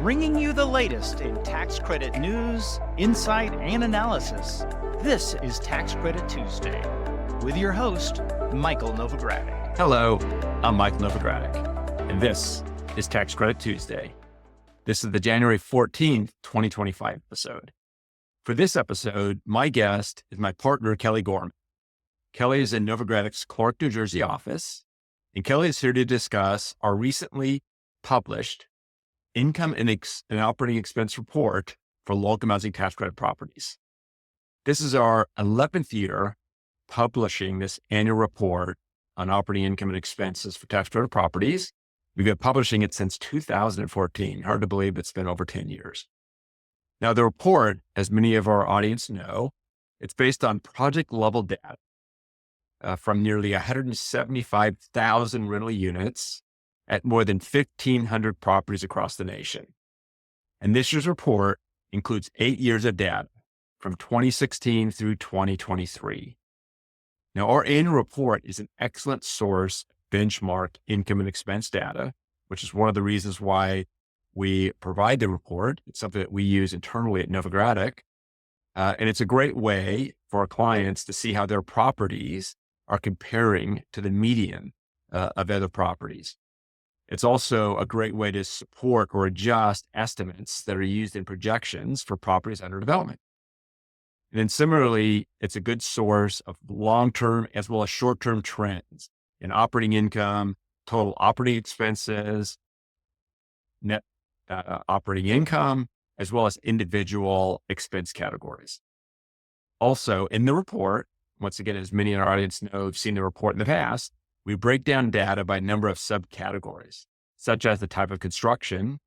bringing you the latest in tax credit news, insight, and analysis. This is Tax Credit Tuesday with your host, Michael Novogradac. Hello, I'm Michael Novogradac, and this is Tax Credit Tuesday. This is the January 14th, 2025 episode. For this episode, my guest is my partner, Kelly Gorman. Kelly is in Novogradac's Clark, New Jersey office, and Kelly is here to discuss our recently published income and operating expense report for low-income housing tax credit properties. This is our 11th year publishing this annual report on operating income and expenses for tax credit properties. We've been publishing it since 2014. Hard to believe it's been over 10 years. Now, the report, as many of our audience know, it's based on project-level data from nearly 175,000 rental units at more than 1,500 properties across the nation. And this year's report includes 8 years of data from 2016 through 2023. Now, our annual report is an excellent source of benchmark income and expense data, which is one of the reasons why we provide the report. It's something that we use internally at Novogradac. And it's a great way for our clients to see how their properties are comparing to the median of other properties. It's also a great way to support or adjust estimates that are used in projections for properties under development. And then similarly, it's a good source of long-term as well as short-term trends in operating income, total operating expenses, net operating income, as well as individual expense categories. Also, in the report, once again, as many in our audience know, have seen the report in the past, we break down data by a number of subcategories, such as the type of construction,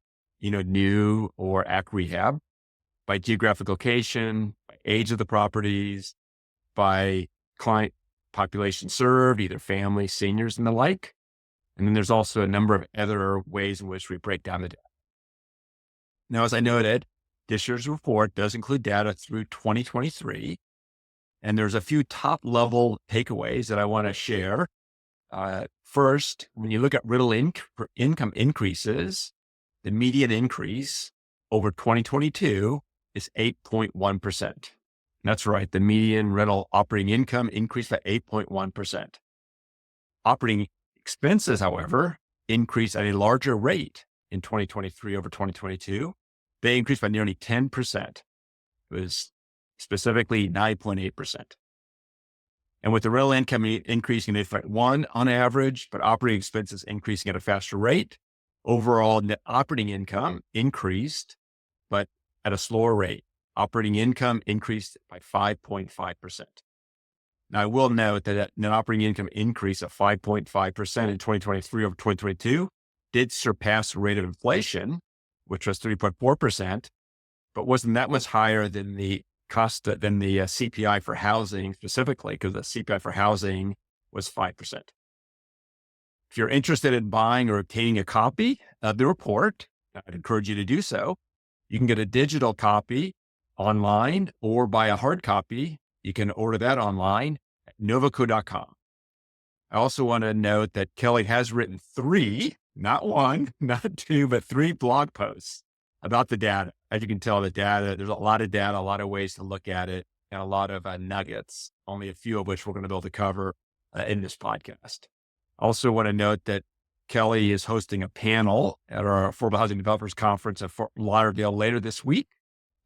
new or ACC rehab, by geographic location, by age of the properties, by client population served, either family, seniors, and the like. And then there's also a number of other ways in which we break down the data. Now, as I noted, this year's report does include data through 2023, and there's a few top-level takeaways that I want to share. First, when you look at rental income increases, the median increase over 2022 is 8.1%. That's right. The median rental operating income increased by 8.1%. Operating expenses, however, increased at a larger rate in 2023 over 2022. They increased by nearly 10%. It was specifically 9.8%. And with the rental income increasing at 8.1 on average, but operating expenses increasing at a faster rate, overall net operating income increased, but at a slower rate. Operating income increased by 5.5%. Now, I will note that net operating income increase of 5.5% in 2023 over 2022 did surpass the rate of inflation, which was 3.4%, but wasn't that much higher than the CPI for housing specifically, because the CPI for housing was 5%. If you're interested in buying or obtaining a copy of the report, I'd encourage you to do so. You can get a digital copy online or buy a hard copy. You can order that online at novoco.com. I also want to note that Kelly has written 3, not 1, not 2, but 3 blog posts about the data. As you can tell, the data, there's a lot of data, a lot of ways to look at it, and a lot of nuggets, only a few of which we're going to be able to cover in this podcast. I also want to note that Kelly is hosting a panel at our Affordable Housing Developers Conference at Fort Lauderdale later this week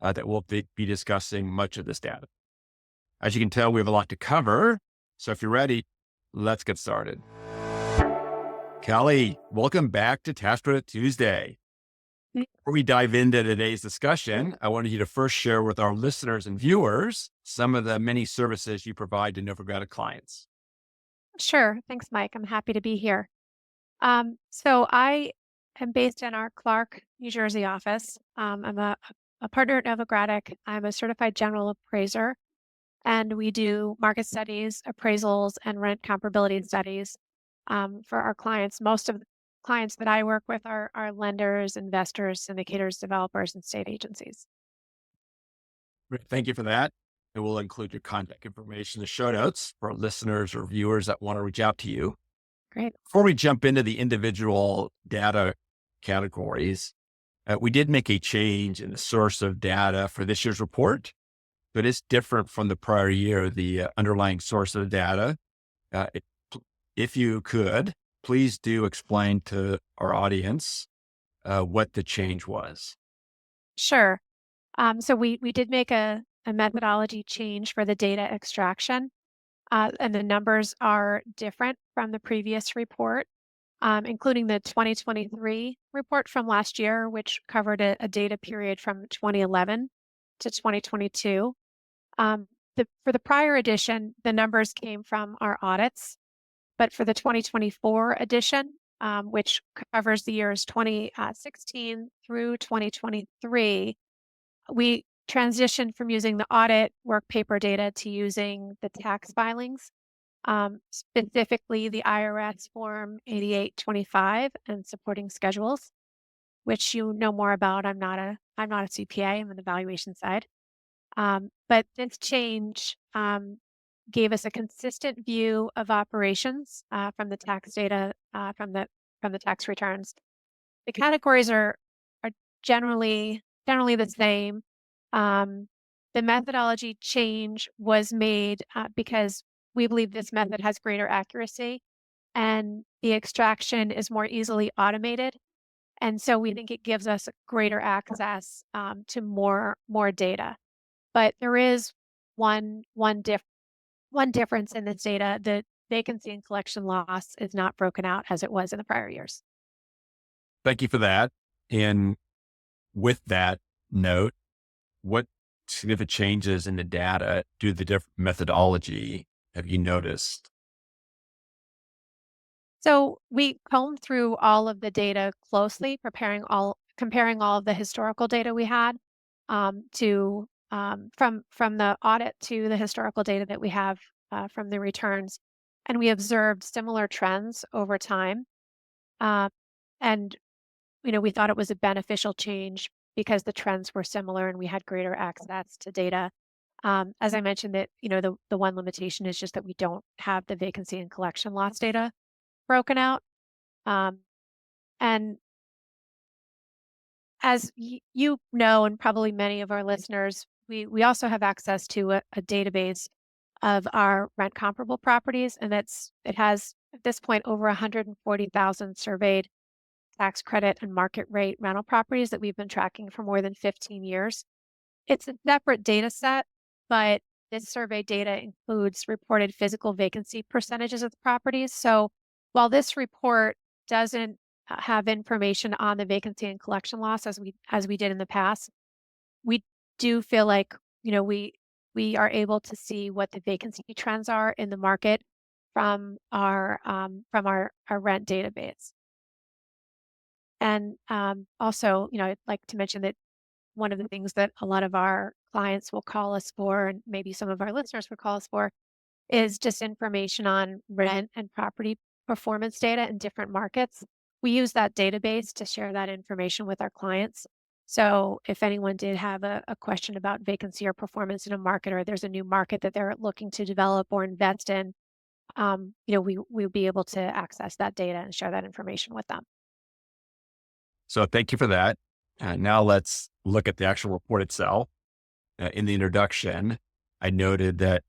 that will be discussing much of this data. As you can tell, we have a lot to cover. So if you're ready, let's get started. Kelly, welcome back to Tax Credit Tuesday. Before we dive into today's discussion, I wanted you to first share with our listeners and viewers some of the many services you provide to Novogradac clients. Sure. Thanks, Mike. I'm happy to be here. So I am based in our Clark, New Jersey office. I'm a partner at Novogradac. I'm a certified general appraiser, and we do market studies, appraisals, and rent comparability studies for our clients. Most of the clients that I work with are lenders, investors, syndicators, developers, and state agencies. Great. Thank you for that. And we'll include your contact information in the show notes for listeners or viewers that want to reach out to you. Great. Before we jump into the individual data categories, We did make a change in the source of data for this year's report, but it's different from the prior year, the underlying source of the data. Uh, it- if you could, please do explain to our audience what the change was. Sure. So we did make a methodology change for the data extraction, and the numbers are different from the previous report, including the 2023 report from last year, which covered a data period from 2011 to 2022. For the prior edition, the numbers came from our audits, but for the 2024 edition, which covers the years 2016 through 2023, we transitioned from using the audit work paper data to using the tax filings, specifically the IRS Form 8825 and supporting schedules, which you know more about. I'm not a CPA. I'm on the valuation side. But this change gave us a consistent view of operations from the tax data from the tax returns. The categories are generally the same. Um, the methodology change was made because we believe this method has greater accuracy and the extraction is more easily automated. And so we think it gives us greater access to more data. But there is one difference in this data. The vacancy and collection loss is not broken out as it was in the prior years. Thank you for that. And with that note, what significant changes in the data due to the different methodology have you noticed? So we combed through all of the data closely, comparing all of the historical data we had to from the audit to the historical data that we have from the returns, and we observed similar trends over time. Um, and we thought it was a beneficial change because the trends were similar and we had greater access to data. As I mentioned, that the one limitation is just that we don't have the vacancy and collection loss data broken out. Um, and as you know, and probably many of our listeners, we also have access to a database of our rent comparable properties, and it has at this point over 140,000 surveyed tax credit and market rate rental properties that we've been tracking for more than 15 years. It's a separate data set, but this survey data includes reported physical vacancy percentages of the properties. So while this report doesn't have information on the vacancy and collection loss as we did in the past, we do feel like we are able to see what the vacancy trends are in the market from our rent database. And also, I'd like to mention that one of the things that a lot of our clients will call us for, and maybe some of our listeners would call us for, is just information on rent and property performance data in different markets. We use that database to share that information with our clients. So if anyone did have a question about vacancy or performance in a market, or there's a new market that they're looking to develop or invest in, we'll be able to access that data and share that information with them. So thank you for that. Now let's look at the actual report itself. In the introduction, I noted that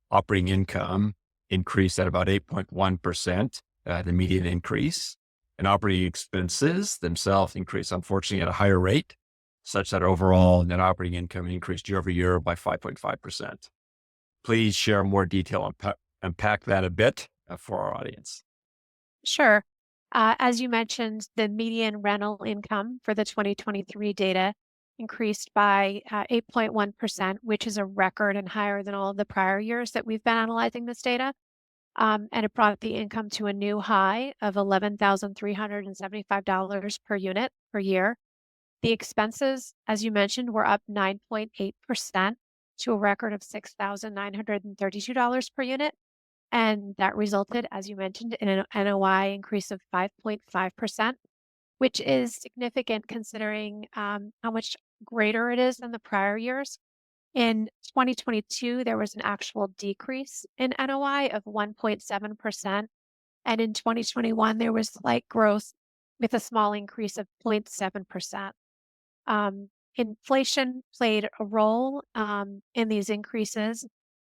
operating income increased at about 8.1%, the median increase, and operating expenses themselves increased, unfortunately, at a higher rate, such that overall net operating income increased year over year by 5.5%. Please share more detail and unpack that a bit for our audience. Sure. As you mentioned, the median rental income for the 2023 data increased by 8.1%, which is a record and higher than all of the prior years that we've been analyzing this data. And it brought the income to a new high of $11,375 per unit per year. The expenses, as you mentioned, were up 9.8% to a record of $6,932 per unit. And that resulted, as you mentioned, in an NOI increase of 5.5%, which is significant considering how much greater it is than the prior years. In 2022, there was an actual decrease in NOI of 1.7%. And in 2021, there was slight growth with a small increase of 0.7%. Inflation played a role in these increases,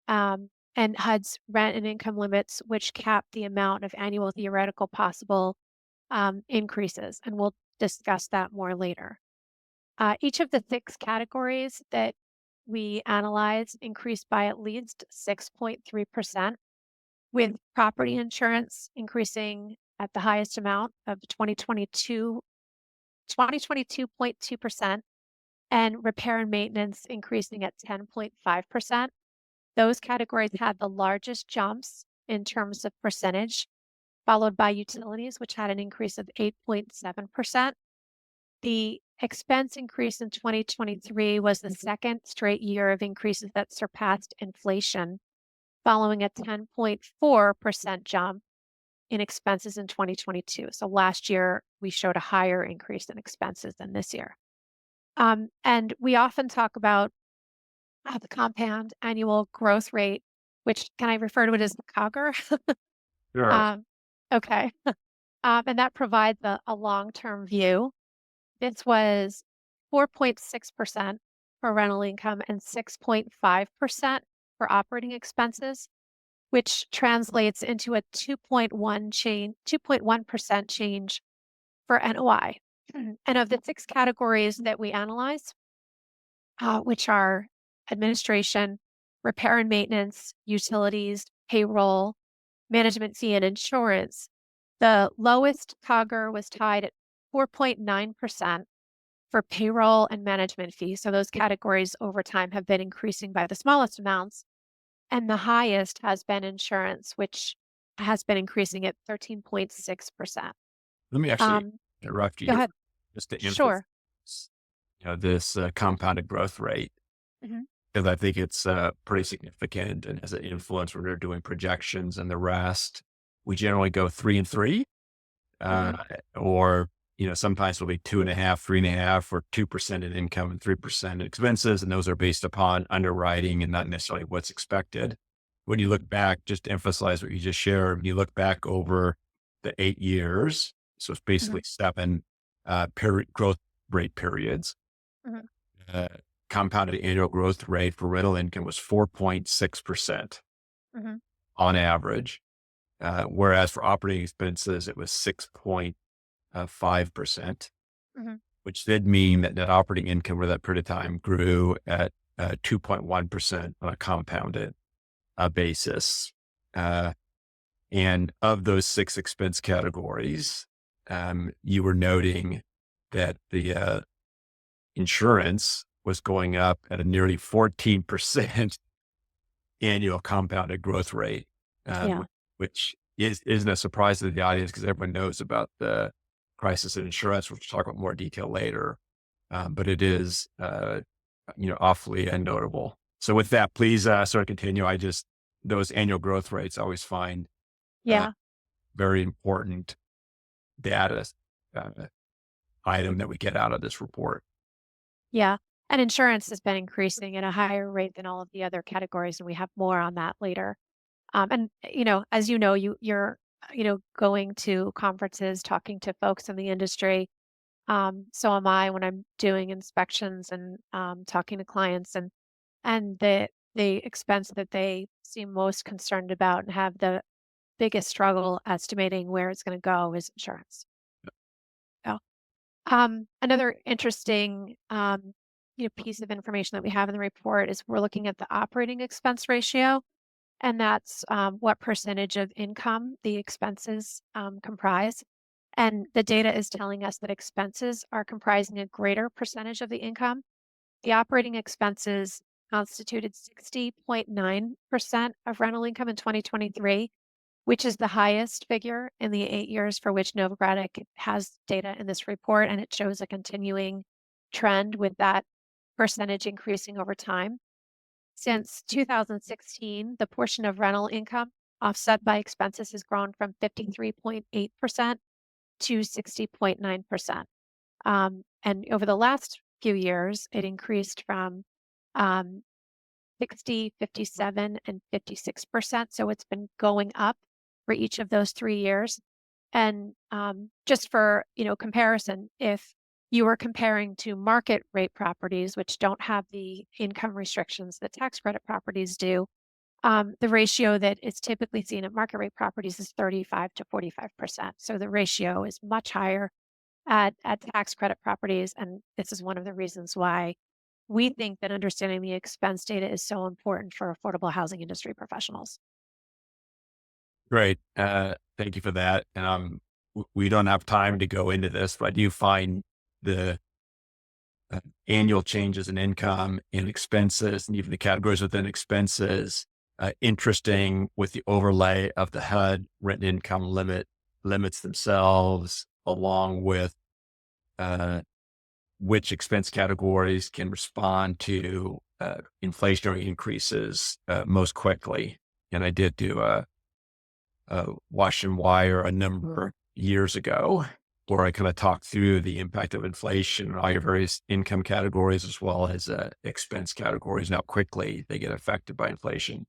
and HUD's rent and income limits, which cap the amount of annual theoretical possible increases. And we'll discuss that more later. Each of the 6 categories that we analyzed increased by at least 6.3%, with property insurance increasing at the highest amount of 22.2%, and repair and maintenance increasing at 10.5%. Those categories had the largest jumps in terms of percentage, followed by utilities, which had an increase of 8.7%. The expense increase in 2023 was the second straight year of increases that surpassed inflation, following a 10.4% jump in expenses in 2022. So last year, we showed a higher increase in expenses than this year. And we often talk about the compound annual growth rate, which can I refer to it as the COGR? Sure. Okay. And that provides a long-term view. This was 4.6% for rental income and 6.5% for operating expenses, which translates into a 2.1% change for NOI. And of the 6 categories that we analyze, which are administration, repair and maintenance, utilities, payroll, management fee, and insurance, the lowest COGR was tied at 4.9% for payroll and management fees. So those categories over time have been increasing by the smallest amounts. And the highest has been insurance, which has been increasing at 13.6%. Let me actually interrupt you Go here ahead. just to emphasize, Sure. this compounded growth rate, Mhm. because I think it's pretty significant and has an influence when we're doing projections and the rest. We generally go 3 and 3, Mhm. or sometimes it'll be 2.5, 3.5, or 2% in income and 3% in expenses, and those are based upon underwriting and not necessarily what's expected. When you look back, just to emphasize what you just shared, when you look back over the 8 years, so it's basically Mhm. 7 growth rate periods. Mhm. Uh, Compounded annual growth rate for rental income was 4.6% Mhm. on average, whereas for operating expenses, it was 6.5%, Mhm. which did mean that net operating income over that period of time grew at 2.1% on a compounded basis. And of those 6 expense categories, you were noting that the insurance was going up at a nearly 14% annual compounded growth rate, Yeah. which isn't a surprise to the audience because everyone knows about the crisis in insurance, which we'll talk about more detail later. But it is, awfully notable. So with that, please sort of continue. Those annual growth rates I always find uh, Yeah. very important data uh, item that we get out of this report. Yeah. And insurance has been increasing at a higher rate than all of the other categories, and we have more on that later. And as you're going to conferences, talking to folks in the industry. So am I when I'm doing inspections and talking to clients, and the expense that they seem most concerned about and have the biggest struggle estimating where it's going to go is insurance. So, another interesting piece of information that we have in the report is we're looking at the operating expense ratio, and that's what percentage of income the expenses comprise. And the data is telling us that expenses are comprising a greater percentage of the income. The operating expenses constituted 60.9% of rental income in 2023, which is the highest figure in the 8 years for which Novogradac has data in this report, and it shows a continuing trend with that percentage increasing over time. Since 2016, the portion of rental income offset by expenses has grown from 53.8% to 60.9%. And over the last few years, it increased from 60, 57, and 56%. So it's been going up for each of those 3 years. And just for comparison, if you were comparing to market rate properties, which don't have the income restrictions that tax credit properties do, the ratio that is typically seen at market rate properties is 35 to 45%. So the ratio is much higher at tax credit properties. And this is one of the reasons why we think that understanding the expense data is so important for affordable housing industry professionals. Great. Thank you for that. And we don't have time to go into this, but I do find the annual changes in income and expenses and even the categories within expenses interesting with the overlay of the HUD rent income limits themselves, along with which expense categories can respond to inflationary increases most quickly. And I did do a wash and wire a number of years ago, where I kind of talked through the impact of inflation on all your various income categories, as well as expense categories, and how quickly they get affected by inflation.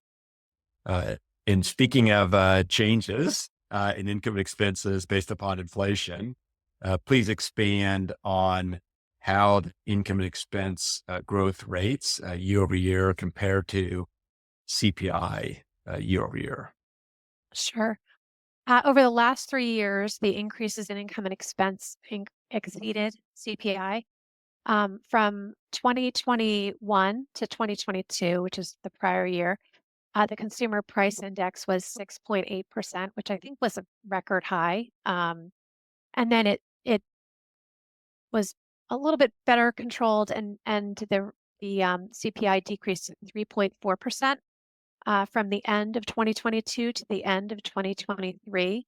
And speaking of changes in income and expenses based upon inflation, please expand on how the income and expense growth rates year over year compared to CPI year over year. Sure. Over the last 3 years, the increases in income and expense exceeded CPI. From 2021 to 2022, which is the prior year, the consumer price index was 6.8%, which I think was a record high. And then it was a little bit better controlled, and the CPI decreased 3.4% from the end of 2022 to the end of 2023.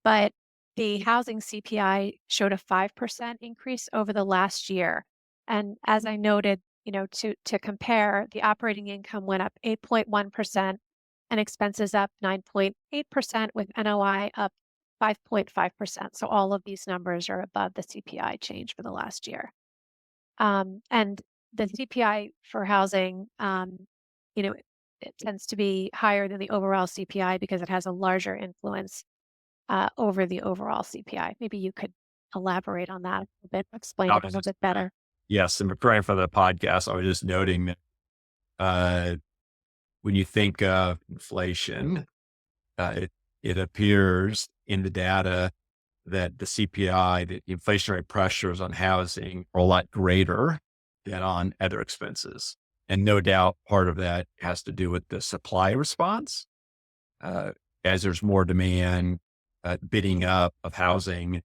But the housing CPI showed a 5% increase over the last year. And as I noted, to compare, the operating income went up 8.1% and expenses up 9.8%, with NOI up 5.5%. So all of these numbers are above the CPI change for the last year. And the CPI for housing, it tends to be higher than the overall CPI because it has a larger influence over the overall CPI. Maybe you could elaborate on that a little bit, explain I it a was little just, bit better. yes, and preparing for the podcast, I was just noting that when you think of inflation, it appears in the data that the CPI, the inflationary pressures on housing are a lot greater than on other expenses. And no doubt part of that has to do with the supply response. As there's more demand, bidding up of housing,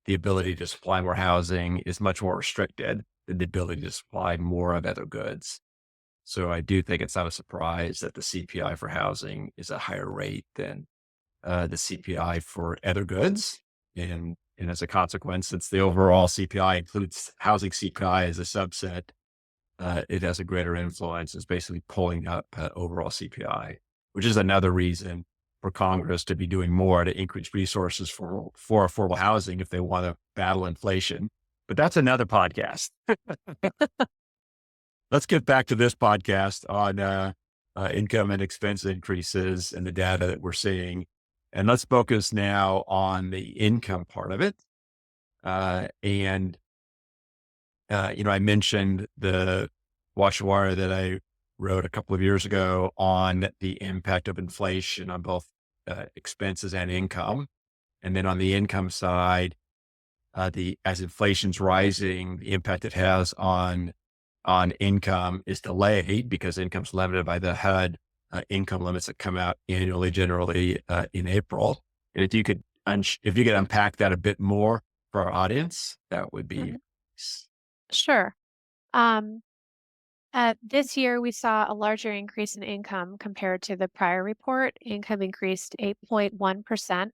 the ability to supply more housing is much more restricted than the ability to supply more of other goods. So I do think it's not a surprise that the CPI for housing is a higher rate than the CPI for other goods. And as a consequence, since the overall CPI includes housing CPI as a subset, it has a greater influence. It's basically pulling up overall CPI, which is another reason for Congress to be doing more to increase resources for affordable housing if they want to battle inflation. But that's another podcast. Let's get back to this podcast on income and expense increases and the data that we're seeing. And let's focus now on the income part of it. I mentioned the wash and wire that I wrote a couple of years ago on the impact of inflation on both expenses and income. And then on the income side, as inflation's rising, the impact it has on income is delayed because income's limited by the HUD income limits that come out annually, generally in April. And if you could unpack that a bit more for our audience, that would be nice. Sure. This year, we saw a larger increase in income compared to the prior report. Income increased 8.1%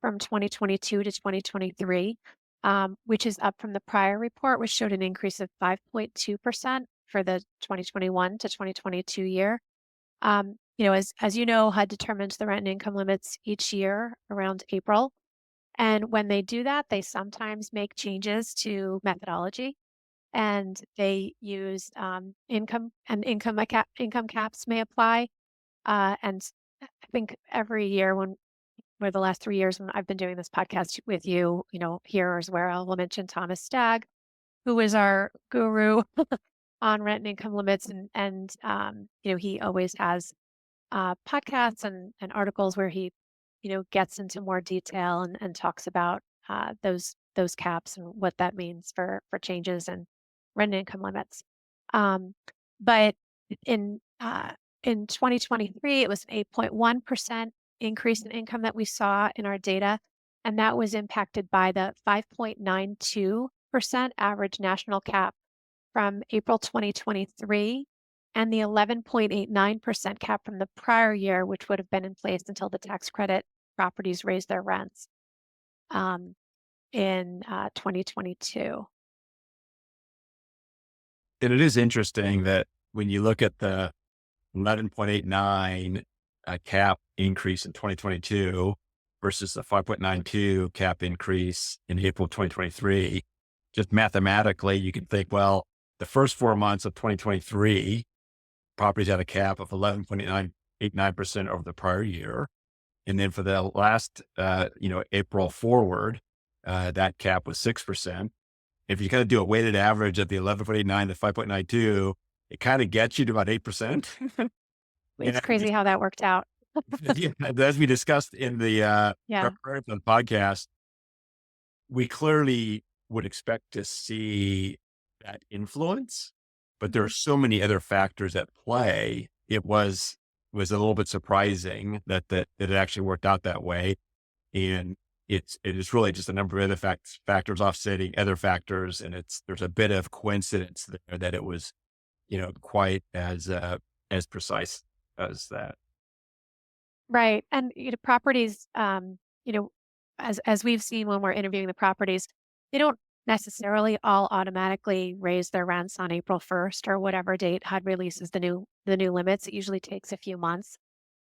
from 2022 to 2023, which is up from the prior report, which showed an increase of 5.2% for the 2021 to 2022 year. As you know, HUD determines the rent and income limits each year around April. And when they do that, they sometimes make changes to methodology, and they use income caps may apply. And I think every year when where the last 3 years when I've been doing this podcast with you, here is where I will mention Thomas Stagg, who is our guru on rent and income limits. And he always has podcasts and articles where he, gets into more detail and talks about those caps and what that means for changes in rent and income limits. Um, but in uh, in 2023, it was an 8.1% increase in income that we saw in our data, and that was impacted by the 5.92% average national cap from April 2023 and the 11.89% cap from the prior year, which would have been in place until the tax credit properties raised their rents in 2022. And it is interesting that when you look at the 11.89 cap increase in 2022 versus the 5.92 cap increase in April 2023, just mathematically, you can think, well, the first 4 months of 2023, properties had a cap of 11.89% over the prior year. And then for the last, April forward, that cap was 6%. If you kind of do a weighted average of the 11.89 to 5.92, it kind of gets you to about 8%. It's crazy how that worked out. Yeah, as we discussed in the Yeah. preparation for the podcast, we clearly would expect to see that influence, but there are so many other factors at play. It was a little bit surprising that it actually worked out that way. And it is really just a number of other factors offsetting other factors. And there's a bit of coincidence there that it was, quite as precise as that. Right. And properties, as we've seen when we're interviewing the properties, they don't necessarily all automatically raise their rents on April 1st or whatever date HUD releases the new limits. It usually takes a few months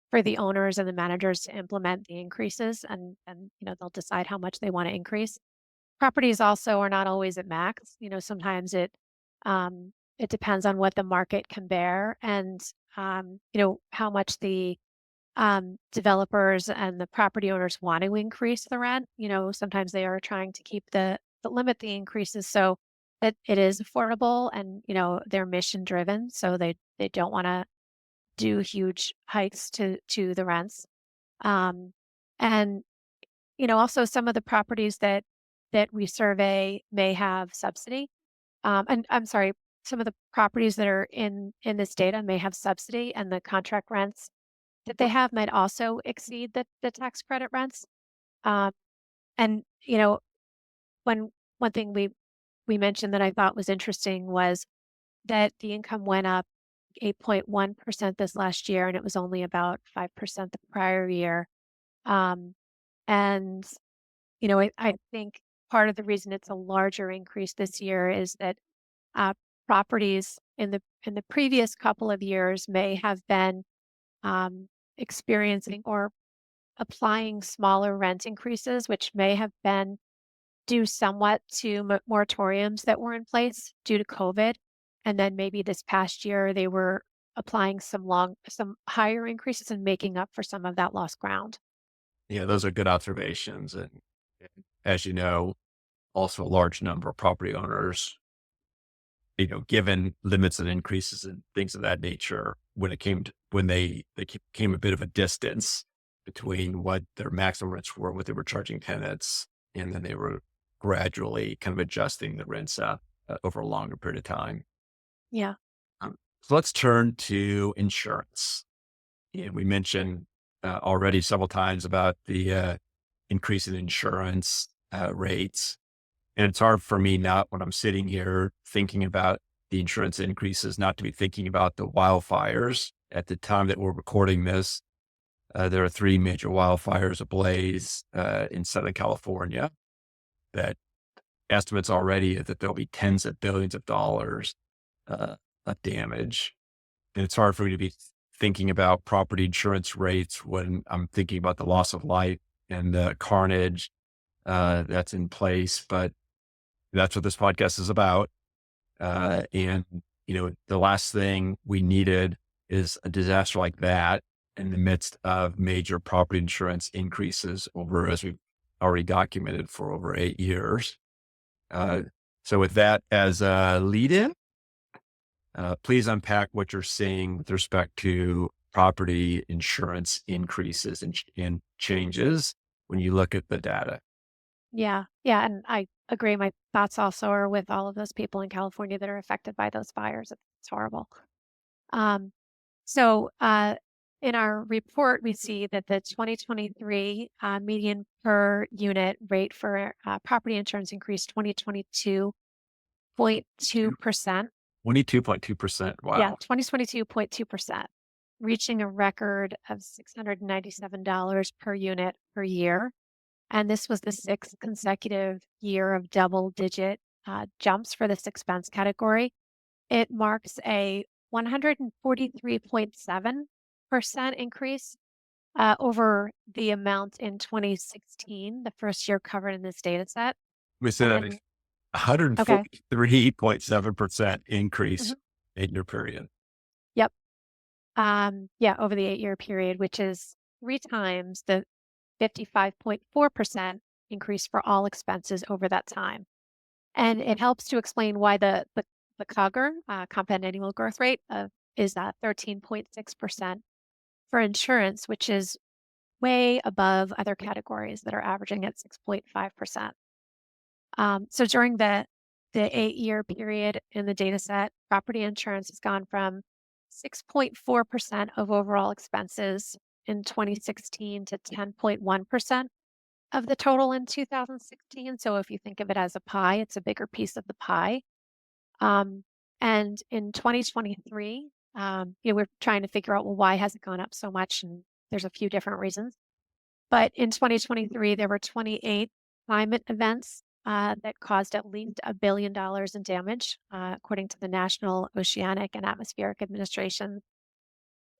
for the owners and the managers to implement the increases, and they'll decide how much they want to increase. Properties also are not always at max. Sometimes it depends on what the market can bear and how much the developers and the property owners want to increase the rent. Sometimes they are trying to keep limit the increases so that it is affordable, and they're mission driven, so they don't want to do huge hikes to the rents. Um, and also some of the properties that we survey may have subsidy. And I'm sorry, some of the properties that are in this data may have subsidy, and the contract rents that they have might also exceed the tax credit rents. Um, and one thing we mentioned that I thought was interesting was that the income went up 8.1% this last year, and it was only about 5% the prior year. And I think part of the reason it's a larger increase this year is that properties in the previous couple of years may have been experiencing or applying smaller rent increases, which may have been due somewhat to moratoriums that were in place due to COVID. And then maybe this past year they were applying some higher increases and making up for some of that lost ground. Yeah, those are good observations. And as you know, also a large number of property owners, given limits and increases and things of that nature, when they came a bit of a distance between what their maximum rents were, what they were charging tenants, and then they were gradually kind of adjusting the rents up over a longer period of time. Yeah. So let's turn to insurance. And we mentioned already several times about the increase in insurance rates. And it's hard for me not, when I'm sitting here thinking about the insurance increases, not to be thinking about the wildfires. At the time that we're recording this, there are 3 major wildfires ablaze in Southern California that estimates already that there'll be tens of billions of dollars of damage. And it's hard for me to be thinking about property insurance rates when I'm thinking about the loss of life and the carnage that's in place. But that's what this podcast is about. And the last thing we needed is a disaster like that. in the midst of major property insurance increases over, as we've already documented, for over 8 years. So with that as a lead in, please unpack what you're seeing with respect to property insurance increases and changes when you look at the data. Yeah. Yeah. And I agree. My thoughts also are with all of those people in California that are affected by those fires. It's horrible. Um, so in our report, we see that the 2023 median per unit rate for property insurance increased 22.2%. 22.2%. Yeah, Wow. 2022.2%, reaching a record of $697 per unit per year. And this was the sixth consecutive year of double-digit jumps for this expense category. It marks a 143.7% increase over the amount in 2016, the first year covered in this data set. We said that And okay. 143.7% increase Mhm. 8-year period. Yep. Yeah, over the 8-year period, which is 3 times the 55.4% increase for all expenses over that time. And it helps to explain why the CAGR, compound annual growth rate, is 13.6% for insurance, which is way above other categories that are averaging at 6.5%. So during the 8-year period in the data set, property insurance has gone from 6.4% of overall expenses in 2016 to 10.1% of the total in 2016. So if you think of it as a pie, it's a bigger piece of the pie. Um, and in 2023, we're trying to figure out, well, why has it gone up so much? And there's a few different reasons. But in 2023, there were 28 climate events that caused at least $1 billion in damage, according to the National Oceanic and Atmospheric Administration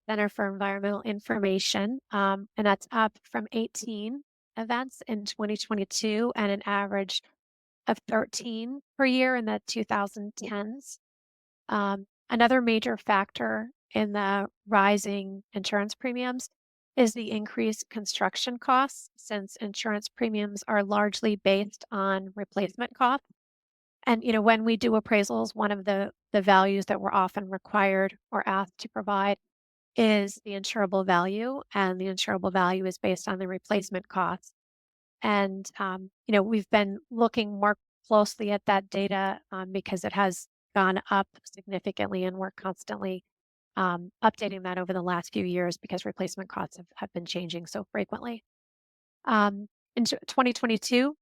Center for Environmental Information. And that's up from 18 events in 2022 and an average of 13 per year in the 2010s. Another major factor in the rising insurance premiums is the increased construction costs, since insurance premiums are largely based on replacement costs. And when we do appraisals, one of the values that we're often required or asked to provide is the insurable value, and the insurable value is based on the replacement cost. And we've been looking more closely at that data because it has gone up significantly, and we're constantly updating that over the last few years because replacement costs have been changing so frequently. Um, in 2022,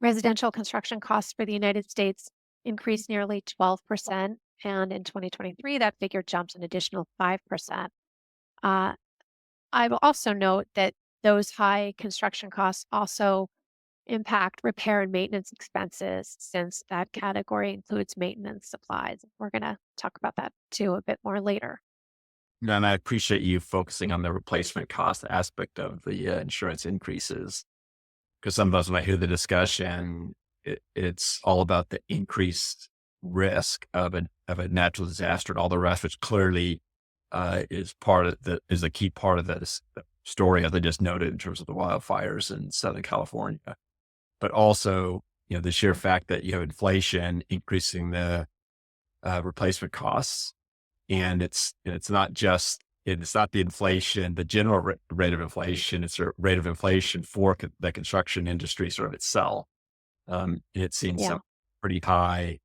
residential construction costs for the United States increased nearly 12%, and in 2023, that figure jumped an additional 5%. Uh, I will also note that those high construction costs also impact repair and maintenance expenses, since that category includes maintenance supplies. We're going to talk about that too a bit more later. And I appreciate you focusing on the replacement cost aspect of the insurance increases, because sometimes when I hear the discussion, it's all about the increased risk of a natural disaster and all the rest, which clearly is a key part of this the story, as I just noted, in terms of the wildfires in Southern California. But also, the sheer fact that you have inflation increasing the replacement costs, and it's not the inflation, the general rate of inflation. It's a rate of inflation for the construction industry sort of itself. It's seen Yeah. some pretty high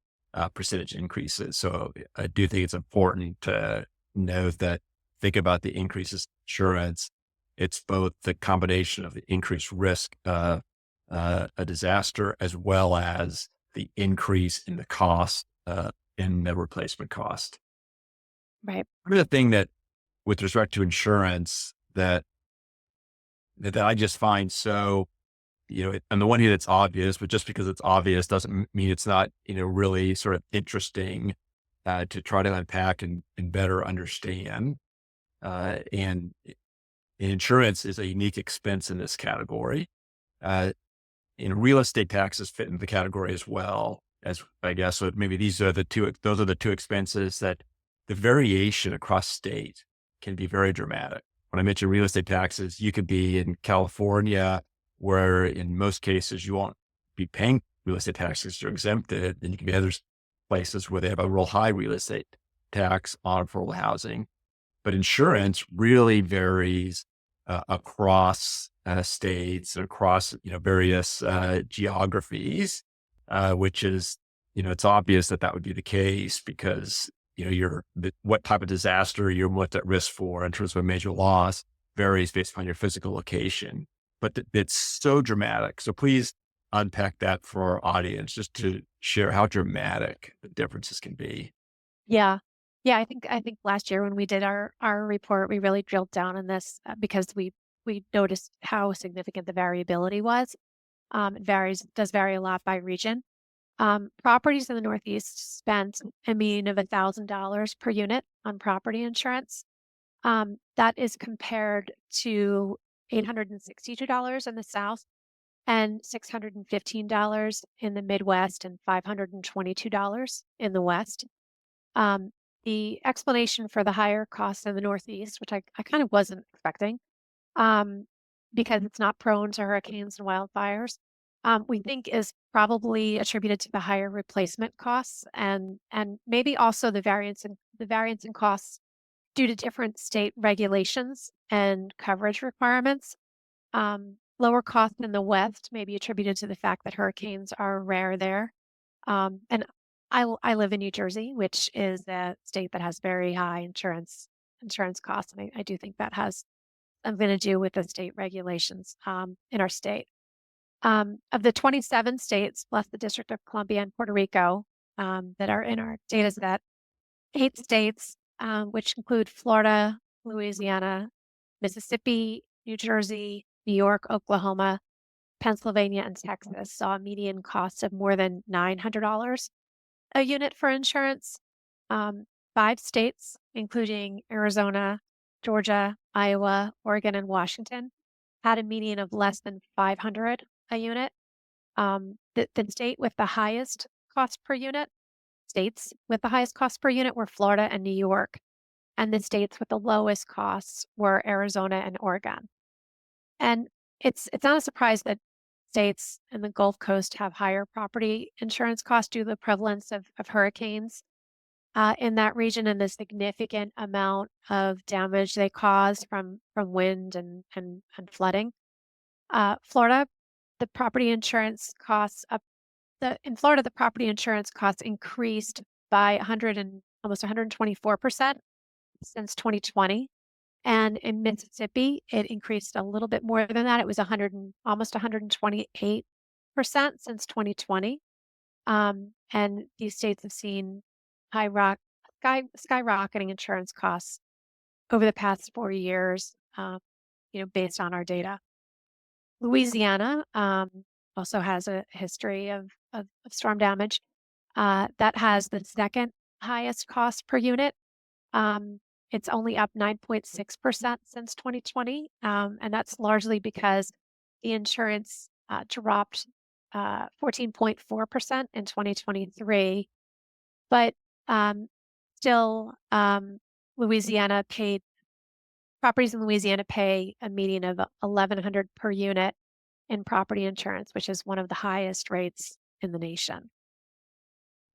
percentage increases. So I do think it's important to note that, think about the increases in insurance. It's both the combination of the increased risk of a disaster, as well as the increase in the cost in the replacement cost. Right. Another thing that, with respect to insurance, that I just find so, on the one hand, it's obvious, but just because it's obvious doesn't mean it's not, really sort of interesting to try to unpack and better understand. And insurance is a unique expense in this category. Real estate taxes fit into the category as well, as I guess. So maybe those are the two expenses that the variation across state can be very dramatic. when I mention real estate taxes, you could be in California, where in most cases you won't be paying real estate taxes, you're exempted. And you can be other places where they have a real high real estate tax on affordable housing. But insurance really varies across states and across, various geographies, which is, it's obvious that that would be the case because, what type of disaster you're most at risk for in terms of a major loss varies based on your physical location. But it's so dramatic. So please unpack that for our audience, just to share how dramatic the differences can be. Yeah. Yeah, I think last year when we did our report, we really drilled down on this because we noticed how significant the variability was. Does vary a lot by region. Properties in the Northeast spent a median of $1,000 per unit on property insurance. That is compared to $862 in the South and $615 in the Midwest and $522 in the West. Um, the explanation for the higher costs in the Northeast, which I kind of wasn't expecting, um, because it's not prone to hurricanes and wildfires, we think is probably attributed to the higher replacement costs and maybe also the variance in costs due to different state regulations and coverage requirements. Lower costs in the West may be attributed to the fact that hurricanes are rare there. And I live in New Jersey, which is a state that has very high insurance costs, and I do think that has something to do with the state regulations in our state. Of the 27 states, plus the District of Columbia and Puerto Rico, that are in our data set, 8 states, which include Florida, Louisiana, Mississippi, New Jersey, New York, Oklahoma, Pennsylvania, and Texas, saw median costs of more than $900 a unit for insurance. 5 states, including Arizona, Georgia, Iowa, Oregon, and Washington, had a median of less than $500 a unit. The state with the highest cost per unit, states with the highest cost per unit were Florida and New York, and the states with the lowest costs were Arizona and Oregon. And it's not a surprise that states in the Gulf Coast have higher property insurance costs due to the prevalence of hurricanes in that region and the significant amount of damage they cause from wind and flooding. Florida, the property insurance costs in Florida, the property insurance costs increased by almost 124% since 2020. And in Mississippi, it increased a little bit more than that. It was almost 128% since 2020. And these states have seen skyrocketing insurance costs over the past 4 years, based on our data. Louisiana also has a history of storm damage that has the second highest cost per unit. It's only up 9.6% since 2020, and that's largely because the insurance dropped 14.4% in 2023. But still, properties in Louisiana pay a median of $1,100 per unit in property insurance, which is one of the highest rates in the nation.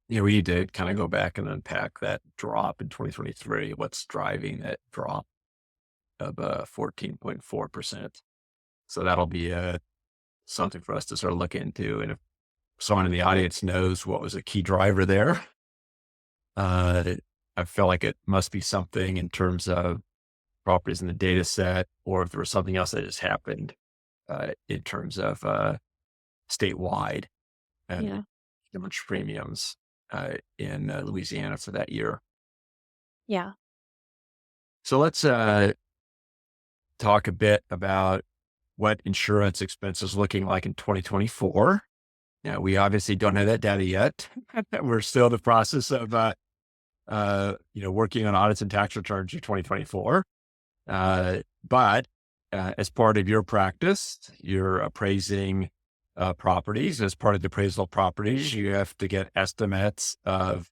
Yeah, we need to kind of go back and unpack that drop in 2023. What's driving that drop of 14.4%? So that'll be something for us to sort of look into. And if someone in the audience knows what was a key driver there, I feel like it must be something in terms of properties in the data set, or if there was something else that just happened in terms of statewide and Yeah. how much premiums in Louisiana for that year. Yeah. So let's talk a bit about what insurance expenses looking like in 2024. Now, we obviously don't have that data yet. We're still in the process of, working on audits and tax returns for 2024. But as part of your practice, you're appraising properties. As part of the appraisal of properties, you have to get estimates of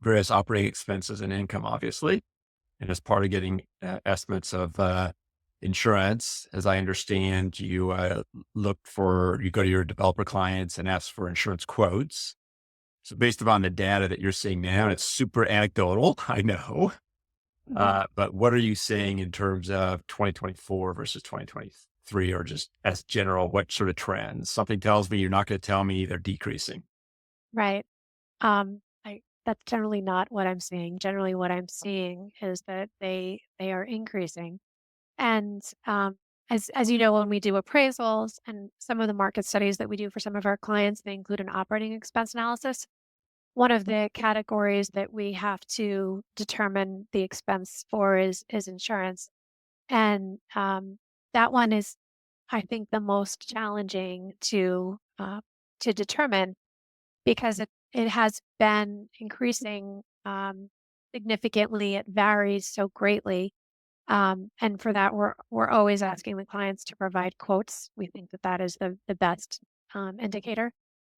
various operating expenses and income, obviously. And as part of getting estimates of insurance, as I understand, you you go to your developer clients and ask for insurance quotes. So based upon the data that you're seeing now, and it's super anecdotal, I know, but what are you seeing in terms of 2024 versus 2023, or just as general, what sort of trends? Something tells me you're not going to tell me they're decreasing. Right. That's generally not what I'm seeing. Generally, what I'm seeing is that they are increasing. And as you know, when we do appraisals and some of the market studies that we do for some of our clients, they include an operating expense analysis. One of the categories that we have to determine the expense for is insurance, and that one is, I think, the most challenging to determine because it has been increasing significantly. It varies so greatly. And for that, we're always asking the clients to provide quotes. We think that that is the best indicator,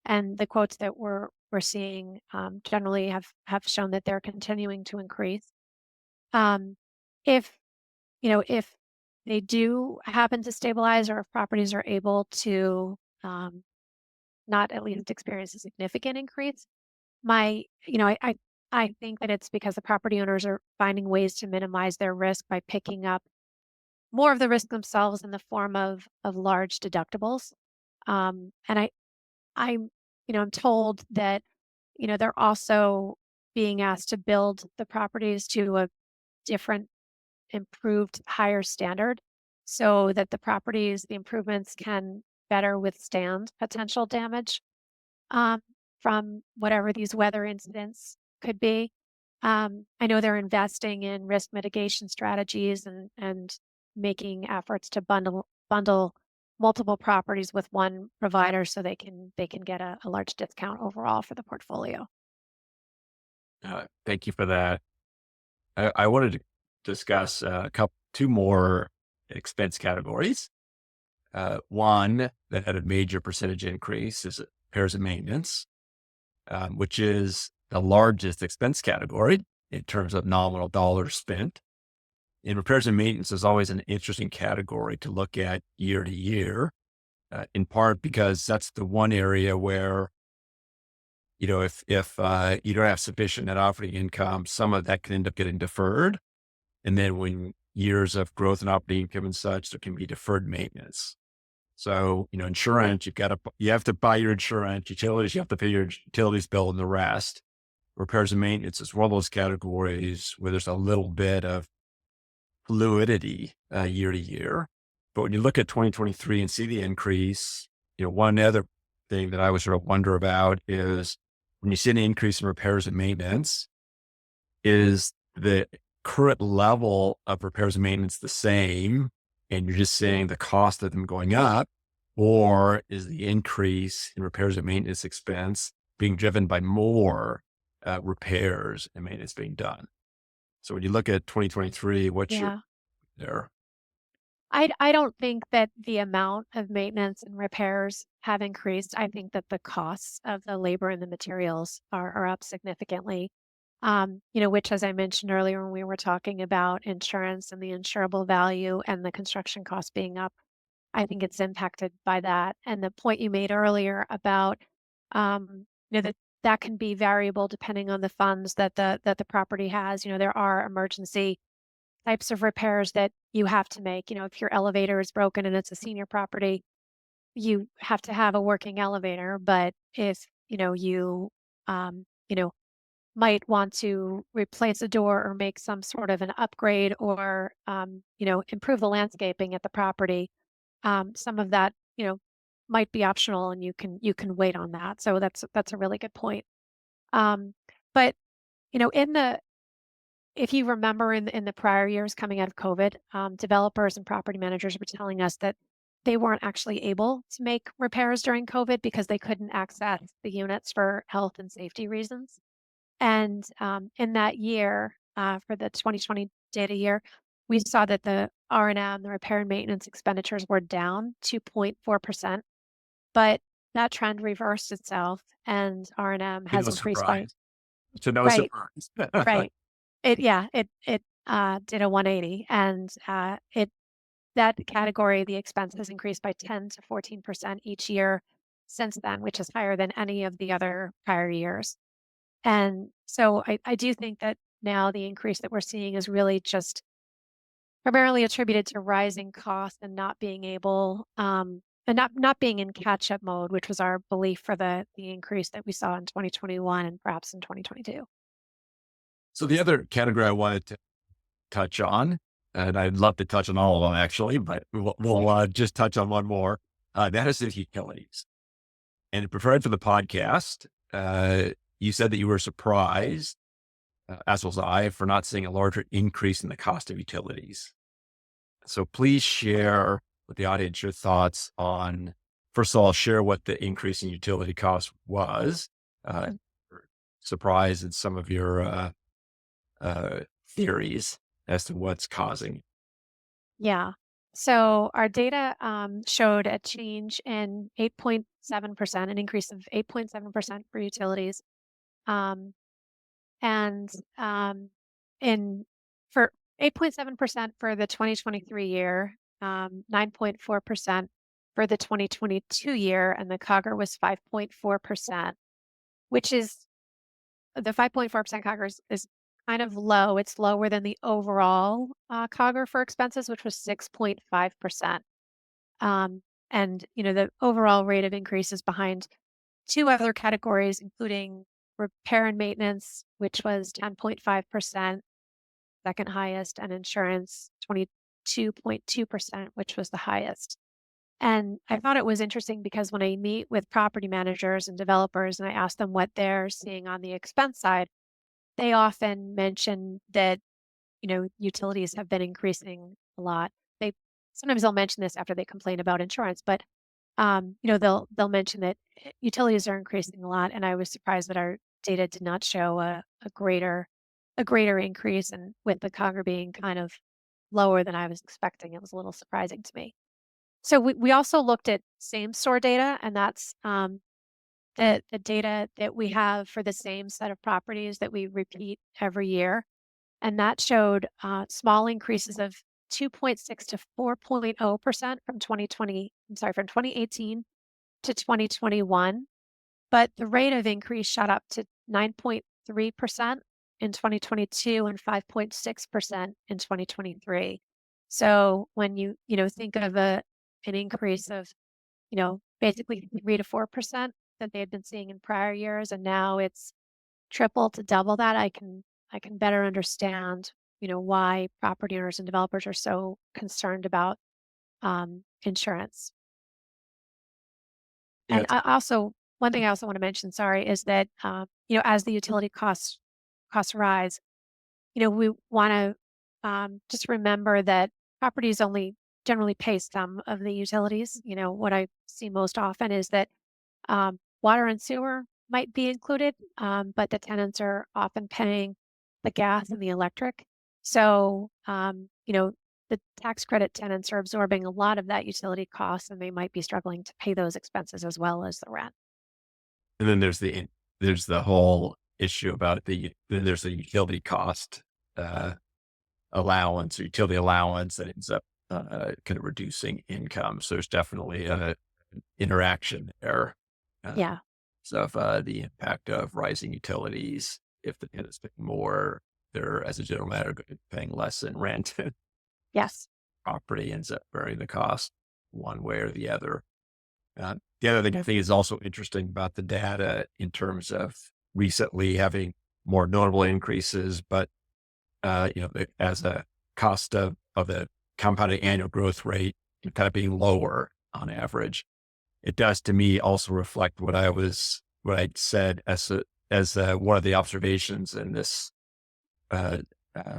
and the quotes that we're seeing generally have shown that they're continuing to increase. Um, if if they do happen to stabilize, or if properties are able to not at least experience a significant increase, my you know I think that it's because the property owners are finding ways to minimize their risk by picking up more of the risk themselves in the form of large deductibles. And I'm I'm told that they're also being asked to build the properties to a different, improved, higher standard, so that the improvements can better withstand potential damage um, from whatever these weather incidents could be. I know they're investing in risk mitigation strategies and making efforts to bundle multiple properties with one provider so they can get a large discount overall for the portfolio. Thank you for that. I wanted to discuss two more expense categories. One that had a major percentage increase is repairs and maintenance, which is the largest expense category in terms of nominal dollars spent. And repairs and maintenance is always an interesting category to look at year to year, in part because that's the one area where, if you don't have sufficient net operating income, some of that can end up getting deferred. And then when years of growth and operating income and such, there can be deferred maintenance. So, insurance, you have to buy your insurance, utilities, you have to pay your utilities bill and the rest. Repairs and maintenance is one of those categories where there's a little bit of fluidity year to year. But when you look at 2023 and see the increase, one other thing that I would sort of wonder about is when you see an increase in repairs and maintenance, is the current level of repairs and maintenance the same, and you're just seeing the cost of them going up, or is the increase in repairs and maintenance expense being driven by more repairs and maintenance being done? So when you look at 2023, what's your Yeah. there? I don't think that the amount of maintenance and repairs have increased. I think that the costs of the labor and the materials are up significantly. Which, as I mentioned earlier when we were talking about insurance and the insurable value and the construction costs being up, I think it's impacted by that. And the point you made earlier about that can be variable depending on the funds that the property has. There are emergency types of repairs that you have to make. If your elevator is broken and it's a senior property, you have to have a working elevator. But if, um, you know, might want to replace a door or make some sort of an upgrade or, improve the landscaping at the property, some of that, might be optional and you can wait on that. So that's a really good point. Um, but, in the if you remember in the prior years coming out of COVID, developers and property managers were telling us that they weren't actually able to make repairs during COVID because they couldn't access the units for health and safety reasons. And in that year, for the 2020 data year, we saw that the R&M, the repair and maintenance expenditures, were down 2.4%, but that trend reversed itself and R&M To has no increased by surprise. To no right, surprise. right. It yeah, it did a 180, and that category, the expense has increased by 10 to 14% each year since then, which is higher than any of the other prior years. And so I do think that now the increase that we're seeing is really just primarily attributed to rising costs and not being able, and not being in catch-up mode, which was our belief for the increase that we saw in 2021 and perhaps in 2022. So the other category I wanted to touch on, and I'd love to touch on all of them actually, but we'll just touch on one more. That is the utilities. And prepared for the podcast, you said that you were surprised, as was I, for not seeing a larger increase in the cost of utilities. So please share with the audience your thoughts on, first of all, share what the increase in utility cost was, surprise in some of your theories as to what's causing. Yeah. So our data showed a change in 8.7%, an increase of 8.7% for utilities. Um, and in for 8.7% for the 2023 year, 9.4% for the 2022 year, and the CAGR was 5.4%, which is the 5.4% CAGR is kind of low. It's lower than the overall CAGR for expenses, which was 6.5%. And the overall rate of increase is behind two other categories, including repair and maintenance, which was 10.5%, second highest, and insurance, 22.2%, which was the highest. And I thought it was interesting because when I meet with property managers and developers and I ask them what they're seeing on the expense side, they often mention that, utilities have been increasing a lot. They sometimes they'll mention this after they complain about insurance, but they'll mention that utilities are increasing a lot, and I was surprised that our data did not show a greater increase, and with the COGR being kind of lower than I was expecting, it was a little surprising to me. So we also looked at same store data, and that's the data that we have for the same set of properties that we repeat every year. And that showed small increases of 2.6 to 4.0% from 2018 to 2021. But the rate of increase shot up to 9.3% in 2022 and 5.6% in 2023. So when you think of an increase of, basically 3 to 4% that they had been seeing in prior years, and now it's triple to double that, I can better understand, why property owners and developers are so concerned about insurance. Yeah. And one thing I also want to mention, sorry, is that as the utility costs rise, we want to just remember that properties only generally pay some of the utilities. What I see most often is that water and sewer might be included, but the tenants are often paying the gas and the electric. So, the tax credit tenants are absorbing a lot of that utility cost, and they might be struggling to pay those expenses as well as the rent. And then there's the whole issue about there's a utility cost allowance or utility allowance that ends up kind of reducing income. So there's definitely an interaction there. Yeah. So if the impact of rising utilities, if the tenants pay more, they're, as a general matter, paying less in rent. Yes. Property ends up bearing the cost one way or the other. The other thing I think is also interesting about the data in terms of recently having more notable increases, but as a cost of the compounded annual growth rate kind of being lower on average, it does to me also reflect what I said as one of the observations in this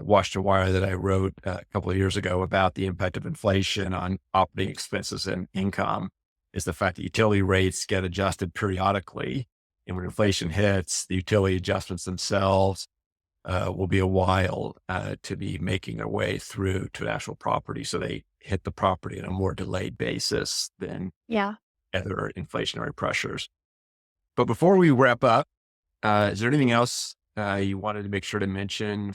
Washington Wire that I wrote a couple of years ago about the impact of inflation on operating expenses and income, is the fact that utility rates get adjusted periodically. And when inflation hits, the utility adjustments themselves will be a while to be making their way through to actual property. So they hit the property on a more delayed basis than other inflationary pressures. But before we wrap up, is there anything else you wanted to make sure to mention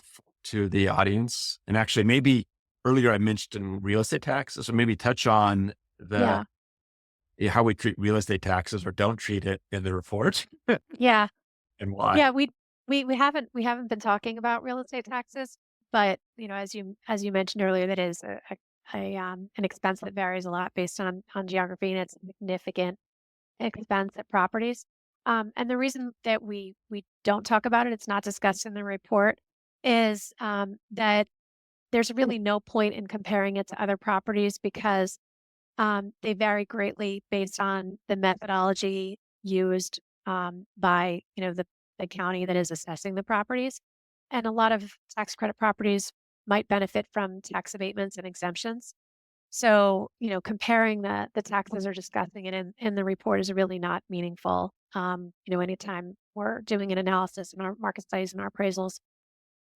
to the audience? And actually, maybe earlier I mentioned real estate taxes, so maybe touch on Yeah. how we treat real estate taxes or don't treat it in the report Yeah. and why. Yeah. We haven't been talking about real estate taxes, but as you mentioned earlier, that is an expense that varies a lot based on geography, and it's a significant expense at properties. And the reason that we don't talk about it, it's not discussed in the report, is that there's really no point in comparing it to other properties because they vary greatly based on the methodology used by the county that is assessing the properties. And a lot of tax credit properties might benefit from tax abatements and exemptions. So, comparing the taxes or discussing it in the report is really not meaningful. Anytime we're doing an analysis in our market studies and our appraisals,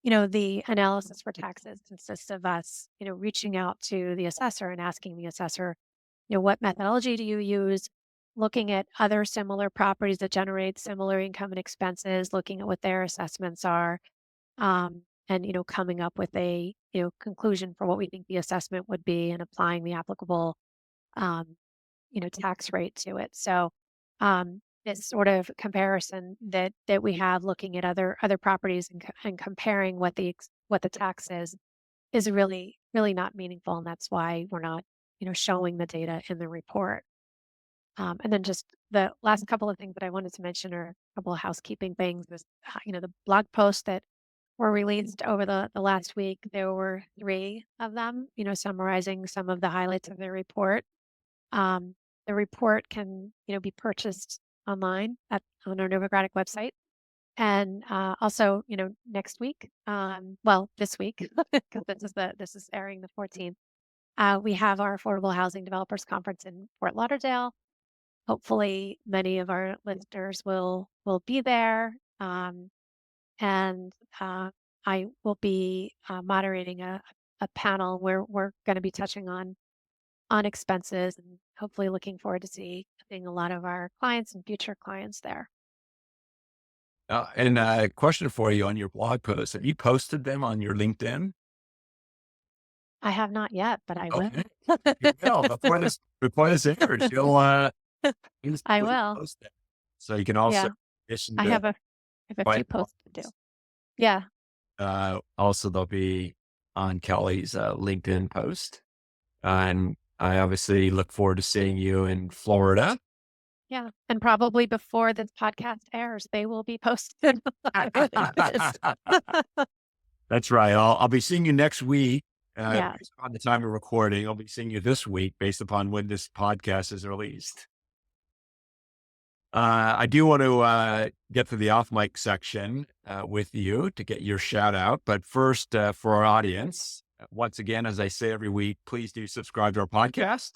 the analysis for taxes consists of us, reaching out to the assessor and asking the assessor, what methodology do you use? Looking at other similar properties that generate similar income and expenses, looking at what their assessments are, and coming up with a conclusion for what we think the assessment would be and applying the applicable um, tax rate to it. So this sort of comparison that we have looking at other properties and comparing what the tax is really not meaningful, and that's why we're not showing the data in the report. And then just the last couple of things that I wanted to mention are a couple of housekeeping things. The blog posts that were released over the last week. There were 3 of them, summarizing some of the highlights of the report. The report can, be purchased online on our Novogradac website. And also, next week, well, this week, because this is airing the 14th, we have our Affordable Housing Developers Conference in Fort Lauderdale. Hopefully, many of our listeners will be there, and I will be moderating a panel where we're going to be touching on expenses, and hopefully looking forward to seeing a lot of our clients and future clients there. And a question for you on your blog post. Have you posted them on your LinkedIn? I have not yet, but I will. Okay. You will. Before this airs, you'll I please will. post it. So you can also, Yeah, in addition I to have a few my posts to do. posts, Yeah, also they'll be on Kelly's LinkedIn post. And I obviously look forward to seeing you in Florida. yeah, and probably before this podcast airs, they will be posted. That's right. I'll be seeing you next week. Yeah, Based on the time of recording, I'll be seeing you this week based upon when this podcast is released. I do want to get to the off mic section with you to get your shout out. But first, for our audience, once again, as I say every week, please do subscribe to our podcast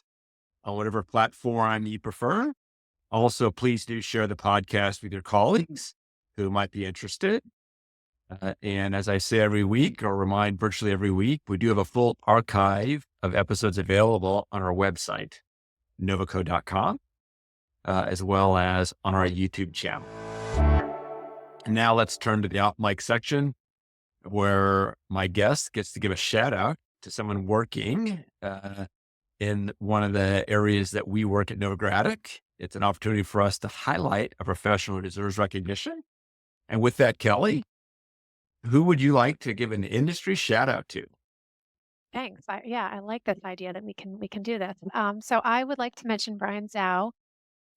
on whatever platform you prefer. Also, please do share the podcast with your colleagues who might be interested. And as I say every week, or remind virtually every week, we do have a full archive of episodes available on our website, novoco.com, as well as on our YouTube channel. And now let's turn to the off mic section where my guest gets to give a shout out to someone working in one of the areas that we work at Novogradac. It's an opportunity for us to highlight a professional who deserves recognition. And with that, Kelly, who would you like to give an industry shout out to? thanks. I like this idea that we can do this. So I would like to mention Brian Zhao.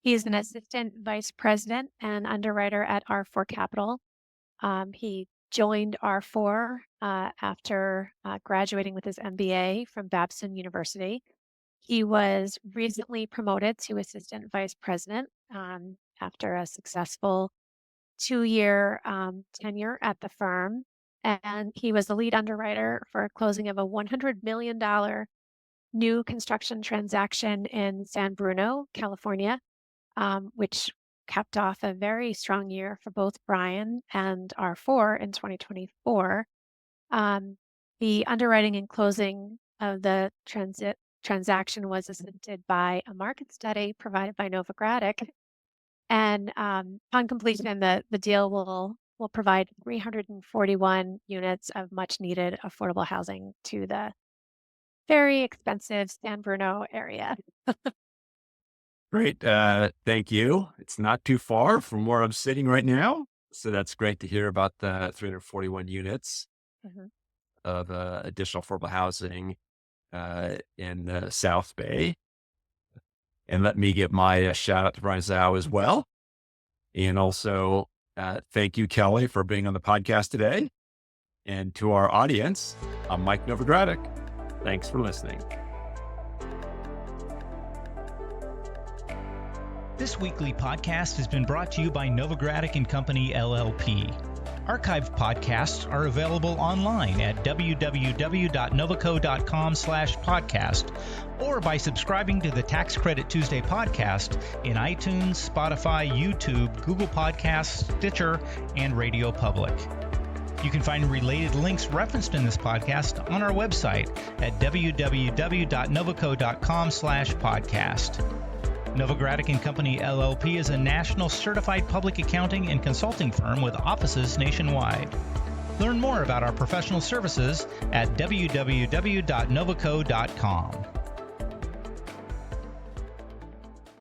He's an assistant vice president and underwriter at R4 Capital. He joined R4 after graduating with his MBA from Babson University. He was recently promoted to assistant vice president after a successful 2-year tenure at the firm. And he was the lead underwriter for a closing of a $100 million new construction transaction in San Bruno, California, which capped off a very strong year for both Brian and R4 in 2024. The underwriting and closing of the transaction was assisted by a market study provided by Novogradac. And upon completion, the deal will will provide 341 units of much needed affordable housing to the very expensive San Bruno area. Great. Thank you. It's not too far from where I'm sitting right now. So that's great to hear about the 341 units Mhm. of additional affordable housing in the South Bay. And let me give my shout out to Brian Zhao as well. And also, thank you, Kelly, for being on the podcast today. And to our audience, I'm Mike Novogradac. Thanks for listening. This weekly podcast has been brought to you by Novogradac and Company, LLP. Archived podcasts are available online at www.novoco.com/podcast or by subscribing to the Tax Credit Tuesday podcast in iTunes, Spotify, YouTube, Google Podcasts, Stitcher, and Radio Public. You can find related links referenced in this podcast on our website at www.novoco.com/podcast. Novogradac and Company, LLP is a national certified public accounting and consulting firm with offices nationwide. Learn more about our professional services at www.novoco.com.